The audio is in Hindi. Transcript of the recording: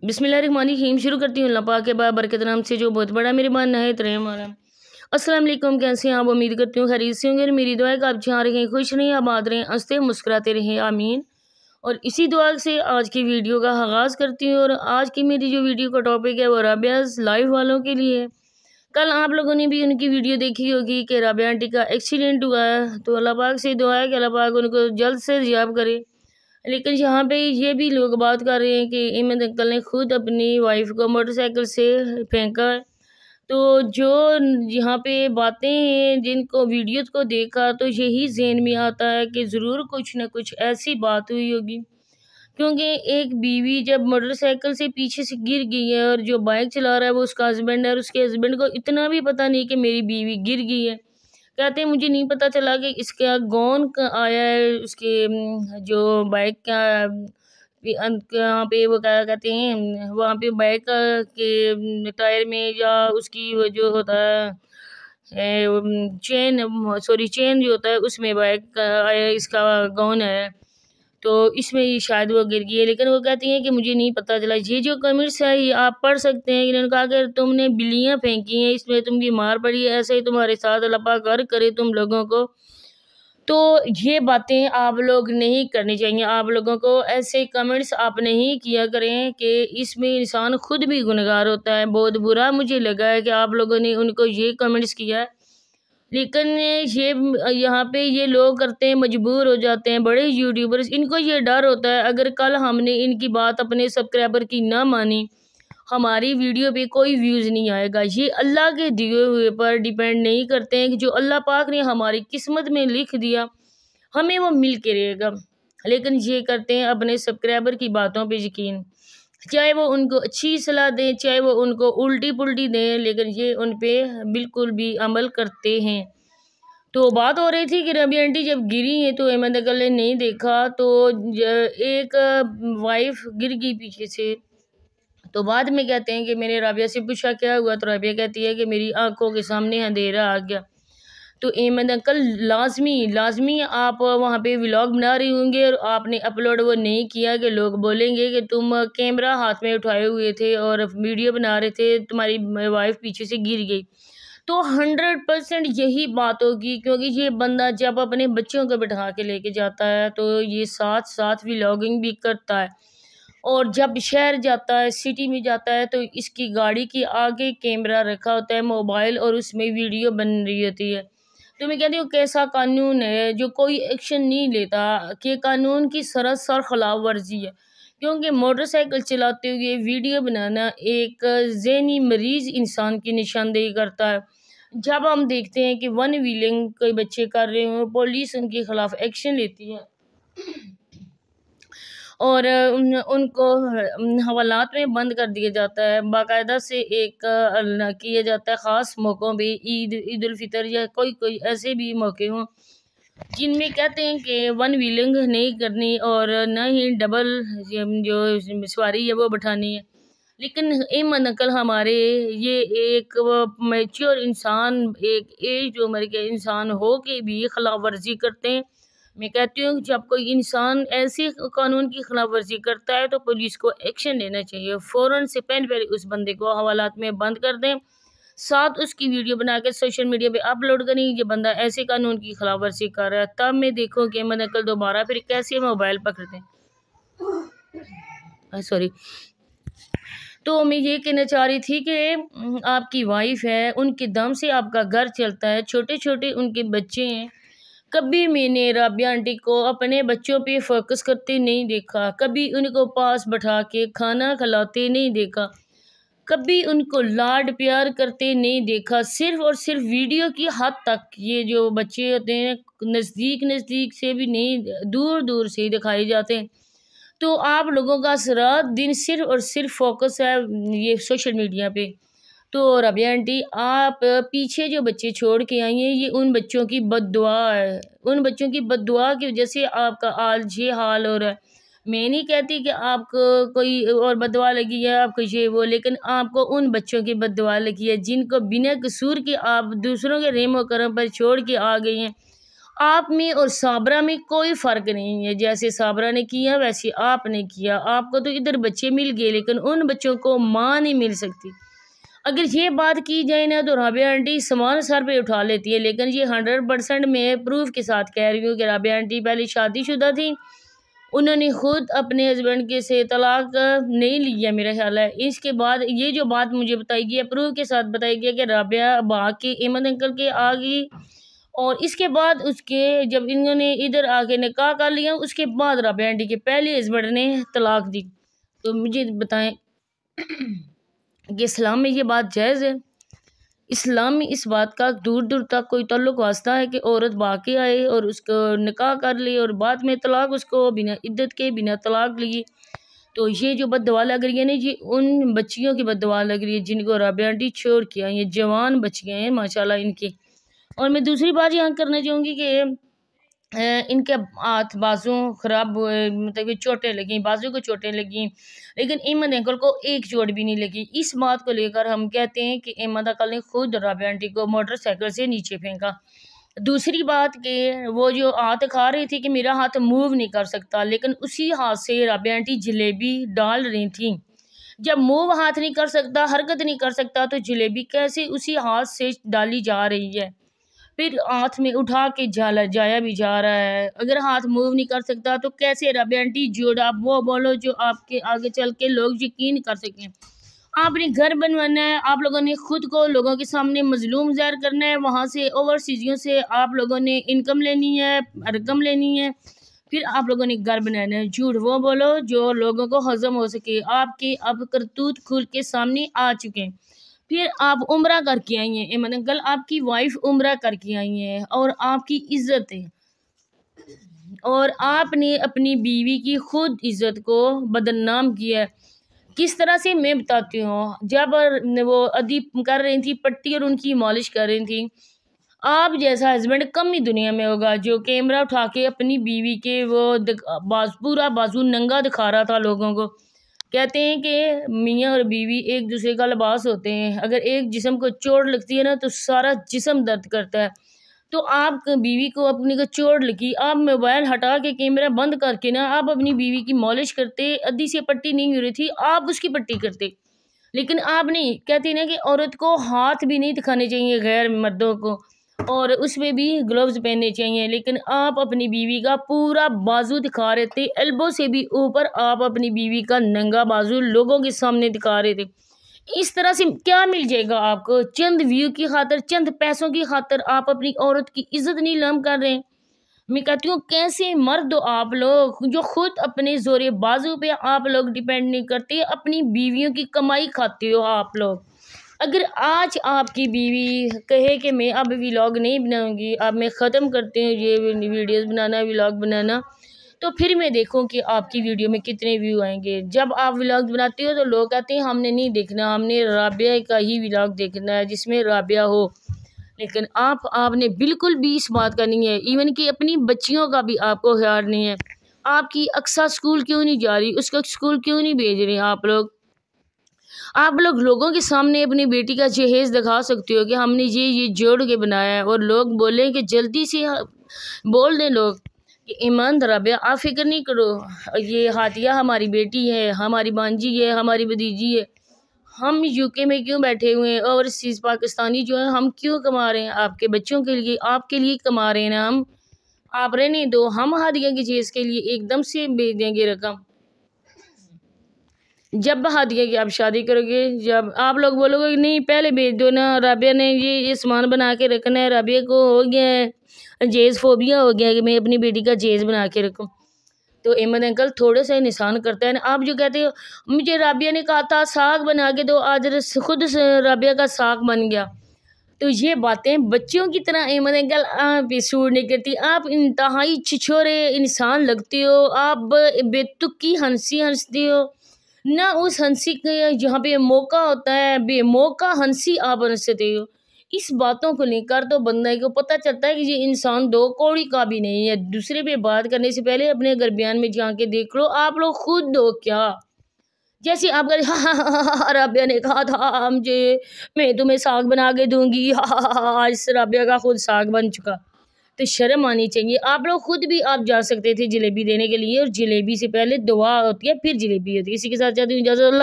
बिस्मिल्लाहिर्रहमानिर्रहीम। शुरू करती हूँ अल्लाह पाक के बरकत नाम से जो बहुत बड़ा मेरे मान है तरह हमारा। अस्सलाम वालेकुम, कैसे हैं आप? उम्मीद करती हूँ खैरियत से होंगे और मेरी दुआ है कि आप जहाँ रहें खुश रहें, आबाद रहें, हंसते मुस्कुराते रहें, आमीन। और इसी दुआ से आज की वीडियो का आगाज़ करती हूँ। और आज की मेरी जो वीडियो का टॉपिक है वो राबियाज़ लाइव वालों के लिए है। कल आप लोगों ने भी उनकी वीडियो देखी होगी कि राबिया आंटी का एक्सीडेंट हुआ है, तो अल्लाह पाक से दुआ है कि अल्लाह पाक उनको जल्द से याब करे। लेकिन यहाँ पे ये भी लोग बात कर रहे हैं कि इमन अंकल ने खुद अपनी वाइफ को मोटरसाइकिल से फेंका है। तो जो यहाँ पे बातें हैं, जिनको वीडियोज़ को देखा तो यही ज़हन में आता है कि ज़रूर कुछ ना कुछ ऐसी बात हुई होगी, क्योंकि एक बीवी जब मोटरसाइकिल से पीछे से गिर गई है और जो बाइक चला रहा है वो उसका हस्बैंड है, और उसके हस्बैंड को इतना भी पता नहीं कि मेरी बीवी गिर गई है। कहते हैं मुझे नहीं पता चला कि इसका कौन आया है उसके जो बाइक का यहाँ पे वो क्या कहते हैं वहाँ पे बाइक के टायर में, या उसकी वो जो होता है चेन जो होता है उसमें बाइक का आया, इसका कौन है, तो इसमें ही शायद वो गिर गई है। लेकिन वो कहती हैं कि मुझे नहीं पता चला। ये जो कमेंट्स है ये आप पढ़ सकते हैं। इन्होंने कहा कि तुमने बिल्लियाँ फेंकी हैं, इसमें तुम बीमार पड़ी है, ऐसे ही तुम्हारे साथ अल्लाह पाक कर करे तुम लोगों को। तो ये बातें आप लोग नहीं करनी चाहिए। आप लोगों को ऐसे कमेंट्स आप नहीं किया करें कि इसमें इंसान खुद भी गुनहगार होता है। बहुत बुरा मुझे लगा है कि आप लोगों ने उनको ये कमेंट्स किया है। लेकिन ये यहाँ पे ये लोग करते हैं, मजबूर हो जाते हैं बड़े यूट्यूबर्स। इनको ये डर होता है अगर कल हमने इनकी बात अपने सब्सक्राइबर की ना मानी, हमारी वीडियो पे कोई व्यूज़ नहीं आएगा। ये अल्लाह के दिए हुए पर डिपेंड नहीं करते हैं कि जो अल्लाह पाक ने हमारी किस्मत में लिख दिया हमें वो मिल के रहेगा। लेकिन ये करते हैं अपने सब्सक्राइबर की बातों पे यकीन, चाहे वो उनको अच्छी सलाह दें, चाहे वो उनको उल्टी पुल्टी दें, लेकिन ये उन पे बिल्कुल भी अमल करते हैं। तो बात हो रही थी कि राबिया आंटी जब गिरी हैं तो अहमद अंकल ने नहीं देखा, तो एक वाइफ गिर गई पीछे से। तो बाद में कहते हैं कि मैंने राबिया से पूछा क्या हुआ, तो राबिया कहती है कि मेरी आंखों के सामने अंधेरा आ गया। तो अहमद अंकल लाजमी आप वहाँ पे व्लॉग बना रही होंगे और आपने अपलोड वो नहीं किया कि लोग बोलेंगे कि तुम कैमरा हाथ में उठाए हुए थे और वीडियो बना रहे थे, तुम्हारी वाइफ पीछे से गिर गई। तो 100% यही बात होगी, क्योंकि ये बंदा जब अपने बच्चों को बिठा के लेके जाता है तो ये साथ साथ व्लॉगिंग भी करता है, और जब शहर जाता है, सिटी में जाता है, तो इसकी गाड़ी के आगे कैमरा रखा होता है, मोबाइल, और उसमें वीडियो बन रही होती है। तो मैं कहती हूँ कैसा कानून है जो कोई एक्शन नहीं लेता, कि कानून की सरासर खिलाफ वर्जी है। क्योंकि मोटरसाइकिल चलाते हुए वीडियो बनाना एक ज़हनी मरीज़ इंसान की निशानदेही करता है। जब हम देखते हैं कि वन व्हीलिंग कोई बच्चे कर रहे हों, पुलिस उनके खिलाफ एक्शन लेती है और उनको हवालात में बंद कर दिया जाता है। बाकायदा से एक किया जाता है ख़ास मौक़ों पे, ईद उल फितर या कोई ऐसे भी मौके हों जिनमें कहते हैं कि वन व्हीलिंग नहीं करनी और न ही डबल जो सवारी है वो बैठानी है। लेकिन अहमद अंकल हमारे ये एक मैच्योर इंसान, एक एज उम्र के इंसान हो के भी खिलाफ वर्जी करते हैं। मैं कहती हूँ जब कोई इंसान ऐसे कानून की खिलाफ वर्जी करता है तो पुलिस को एक्शन लेना चाहिए। फ़ौरन से पहले उस बंदे को हवालात में बंद कर दें, साथ उसकी वीडियो बना के सोशल मीडिया पे अपलोड करें ये बंदा ऐसे कानून की खिलाफ वर्जी कर रहा है। तब मैं देखूँ कि अहमद अंकल दोबारा फिर कैसे मोबाइल पकड़ते हैं। सॉरी। तो मैं ये कहना चाह रही थी कि आपकी वाइफ है, उनके दम से आपका घर चलता है, छोटे छोटे उनके बच्चे हैं। कभी मैंने राबिया आंटी को अपने बच्चों पे फोकस करते नहीं देखा, कभी उनको पास बैठा के खाना खिलाते नहीं देखा, कभी उनको लाड प्यार करते नहीं देखा। सिर्फ और सिर्फ वीडियो की हद तक ये जो बच्चे होते हैं नज़दीक से भी नहीं, दूर दूर से ही दिखाए जाते हैं। तो आप लोगों का रात दिन सिर्फ और सिर्फ फोकस है ये सोशल मीडिया पे। तो राबिया आंटी आप पीछे जो बच्चे छोड़ के आई हैं ये उन बच्चों की बद्दुआ है, उन बच्चों की बद्दुआ की वजह से आपका आज ये हाल हो रहा है। मैं नहीं कहती कि आपको कोई और बद्दुआ लगी है, आपको ये वो, लेकिन आपको उन बच्चों की बद्दुआ लगी है जिनको बिना कसूर के आप दूसरों के रहम व करम पर छोड़ के आ गई हैं। आप में और साबरा में कोई फ़र्क नहीं है। जैसे साबरा ने किया वैसे आपने किया। आपको तो इधर बच्चे मिल गए, लेकिन उन बच्चों को माँ नहीं मिल सकती। अगर ये बात की जाए ना तो राबिया आंटी समान सर पे उठा लेती है, लेकिन ये 100% मैं प्रूफ के साथ कह रही हूँ कि राबिया आंटी पहले शादीशुदा थी। उन्होंने खुद अपने हस्बैंड के से तलाक नहीं लिया मेरा ख्याल है। इसके बाद ये जो बात मुझे बताई गई है, प्रूफ के साथ बताई गई है कि राबिया भाग के अहमद अंकल के आ गई, और इसके बाद उसके जब इन्होंने इधर आके निकाह कर लिया, उसके बाद राबिया आंटी के पहले हस्बैंड ने तलाक दी। तो मुझे बताएं कि इस्लाम में ये बात जायज़ है? इस्लाम में इस बात का दूर दूर तक कोई ताल्लुक वास्ता है कि औरत बाकी आए और उसको निकाह कर ले और बाद में तलाक उसको बिना इद्दत के बिना तलाक लिए। तो ये जो बददुआ लग रही है ना, ये उन बच्चियों की बददुआ लग रही है जिनको राबिया आंटी छोड़ के आई, ये जवान बच्चियाँ हैं माशाल्लाह इनकी। और मैं दूसरी बात यहाँ करना चाहूँगी कि इनके हाथ बाजू ख़राब हुए, मतलब कि चोटें लगी, बाजू को चोटें लगी, लेकिन अहमद अंकल को एक चोट भी नहीं लगी। इस बात को लेकर हम कहते हैं कि अहमद अंकल ने खुद राबिया आंटी को मोटरसाइकिल से नीचे फेंका। दूसरी बात कि वो जो हाथ खा रही थी कि मेरा हाथ मूव नहीं कर सकता, लेकिन उसी हाथ से राबिया आंटी जलेबी डाल रही थी। जब मूव हाथ नहीं कर सकता, हरकत नहीं कर सकता, तो जलेबी कैसे उसी हाथ से डाली जा रही है? फिर हाथ में उठा के जाया भी जा रहा है। अगर हाथ मूव नहीं कर सकता तो कैसे राबिया आंटी जोड़ा? वो बोलो जो आपके आगे चल के लोग यकीन कर सकें। आपने घर बनवाना है, आप लोगों ने खुद को लोगों के सामने मजलूम ज़ाहिर करना है, वहाँ से ओवरसीजियों से आप लोगों ने इनकम लेनी है, रकम लेनी है, फिर आप लोगों ने घर बनाना है। झूठ वो बोलो जो लोगों को हजम हो सके। आपके अब करतूत खुल के सामने आ चुके हैं। फिर आप उम्रा करके आई हैं, अहमद अंकल आपकी वाइफ उम्रा करके आई हैं और आपकी इज्जत है, और आपने अपनी बीवी की खुद इज्जत को बदनाम किया है। किस तरह से मैं बताती हूँ। जब वो अदीब कर रही थी पट्टी और उनकी मालिश कर रही थी, आप जैसा हस्बैंड कम ही दुनिया में होगा जो कैमरा उठा के अपनी बीवी के वो पूरा बाजू नंगा दिखा रहा था लोगों को। कहते हैं कि मियाँ और बीवी एक दूसरे का लिबास होते हैं। अगर एक जिस्म को चोट लगती है ना तो सारा जिस्म दर्द करता है। तो आप बीवी को अपनी को चोट लगी, आप मोबाइल हटा के कैमरा बंद करके ना आप अपनी बीवी की मालिश करते, अद्धी से पट्टी नहीं हो रही थी आप उसकी पट्टी करते। लेकिन आप नहीं कहती ना कि औरत को हाथ भी नहीं दिखाने चाहिए गैर मर्दों को, और उसमें भी ग्लव्स पहनने चाहिए, लेकिन आप अपनी बीवी का पूरा बाजू दिखा रहे थे, एल्बो से भी ऊपर आप अपनी बीवी का नंगा बाजू लोगों के सामने दिखा रहे थे। इस तरह से क्या मिल जाएगा आपको? चंद व्यू की खातर, चंद पैसों की खातर आप अपनी औरत की इज्जत नीलाम कर रहे हैं। मैं कहती हूँ कैसे मर्द हो आप लोग जो खुद अपने जोरे बाजू पे आप लोग डिपेंड नहीं करते, अपनी बीवियों की कमाई खाते हो आप लोग। अगर आज आपकी बीवी कहे कि मैं अब व्लॉग नहीं बनाऊंगी, अब मैं ख़त्म करती हूँ ये वीडियोस बनाना, व्लॉग बनाना, तो फिर मैं देखूं कि आपकी वीडियो में कितने व्यू आएंगे। जब आप व्लॉग बनाते हो तो लोग कहते हैं हमने नहीं देखना, हमने राबिया का ही व्लॉग देखना है जिसमें राबिया हो। लेकिन आपने बिल्कुल भी इस बात का नहीं है, इवन कि अपनी बच्चियों का भी आपको ख्याल नहीं है। आपकी अक्सा स्कूल क्यों नहीं जा रही, उसका स्कूल क्यों नहीं भेज रहे आप लोग लोगों के सामने अपनी बेटी का जहेज दिखा सकते हो कि हमने ये जोड़ के बनाया है, और लोग बोलें कि जल्दी से बोल दें लोग कि ईमान राबिया आप फिक्र नहीं करो, ये हातिया हमारी बेटी है, हमारी भांजी है, हमारी भतीजी है। हम यूके में क्यों बैठे हुए हैं, ओवरसीज़ पाकिस्तानी जो है हम क्यों कमा रहे हैं? आपके बच्चों के लिए, आपके लिए कमा रहे हैं ना हम। आप रहने दो, हम हादिया की चीज़ के लिए एकदम से भेज देंगे रकम। जब हादिया की आप शादी करोगे, जब आप लोग बोलोगे नहीं पहले भेज दो ना, राबिया ने ये सामान बना के रखना है, राबिया को हो गया है जेज़ फोबिया हो गया है कि मैं अपनी बेटी का जेज़ बना के रखूँ। तो अहमद अंकल थोड़ा सा निशान करता है ना। आप जो कहते हो मुझे राबिया ने कहा था साग बना के दो, आज खुद राबिया का साग बन गया। तो ये बातें बच्चों की तरह अहमद अंकल आप सूट नहीं करती। आप इंतहाई छिछोरे इंसान लगते हो, आप बेतुकी हंसी हंसते हो ना, उस हंसी के जहाँ पे मौका होता है बेमौका हंसी आप हंसते हो। इस बातों को लेकर तो बंदे को पता चलता है कि ये इंसान दो कौड़ी का भी नहीं है। दूसरे पे बात करने से पहले अपने घर बयान में जाके देख लो आप लोग खुद हो क्या। जैसे आप कह हाँ राबिया ने कहा था मुझे मैं तुम्हें साग बना के दूंगी, हाँ आज राबिया का खुद साग बन चुका। तो शर्म आनी चाहिए। आप लोग खुद भी आप जा सकते थे जलेबी देने के लिए, और जलेबी से पहले दुआ होती है फिर जलेबी होती है। इसी के साथ चाहती हूँ इजाज़त।